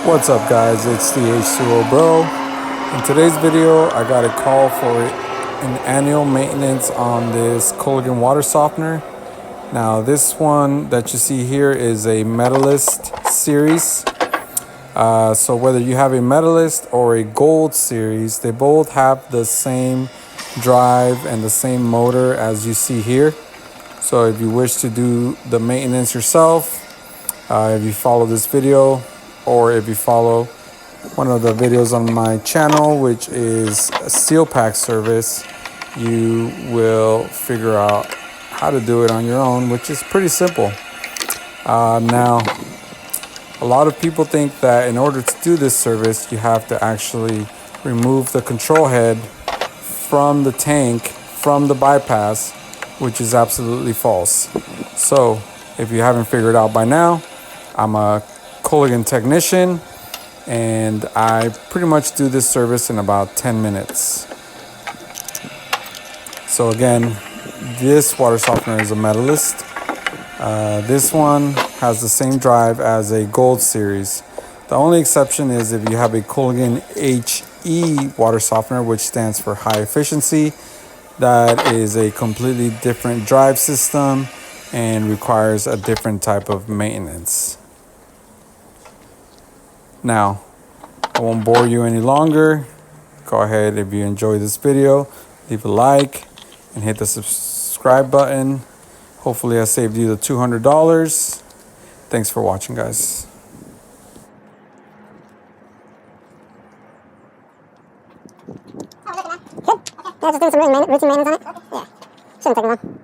What's up guys, it's the H2O Bro. In today's video I got a call for an annual maintenance on this Culligan water softener. Now this one that you see here is a Medalist series. So whether you have a Medalist or a Gold series, they both have the same drive and the same motor as you see here. So if you wish to do the maintenance yourself, if you follow this video, or if you follow one of the videos on my channel, which is a seal pack service, you will figure out how to do it on your own, which is pretty simple. Now, a lot of people think that in order to do this service, you have to actually remove the control head from the tank, from the bypass, which is absolutely false. So, if you haven't figured out by now, I'm a Culligan technician, and I pretty much do this service in about 10 minutes. So again, this water softener is a Medalist. This one has the same drive as a Gold series. The only exception is if you have a Culligan HE water softener, which stands for high efficiency. That is a completely different drive system and requires a different type of maintenance. Now, I won't bore you any longer. Go ahead, if you enjoy this video, leave a like and hit the subscribe button. Hopefully I saved you the $200. Thanks for watching, guys. Good. Yeah, just doing some routine maintenance on it. Yeah. Shouldn't take long.